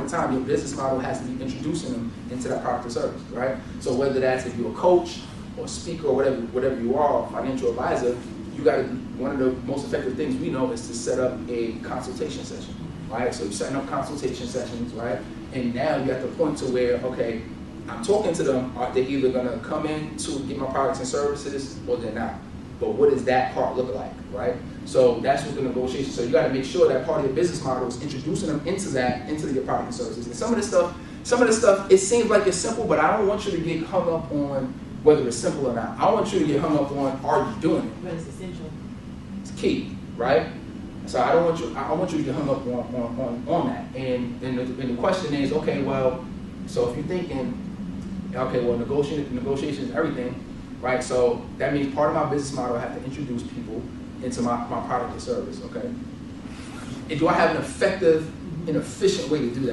point in time, your business model has to be introducing them into that product or service, right? So whether that's if you're a coach or speaker or whatever you are, financial advisor, you got to, one of the most effective things we know is to set up a consultation session, right? So you're setting up consultation sessions, right? And now you're at the point to where, okay, I'm talking to them, they're either gonna come in to get my products and services or they're not. But what does that part look like, right? So that's what the negotiation, so you gotta make sure that part of your business model is introducing them into your product and services. And some of the stuff, it seems like it's simple, but I don't want you to get hung up on whether it's simple or not. I want you to get hung up on, are you doing it? But it's essential. It's key, right? So I want you to get hung up on that. And the question is, okay, well, so if you're thinking, okay, well, negotiation is everything, right? So that means part of my business model, I have to introduce people into my product or service, okay? And do I have an effective and efficient way to do that?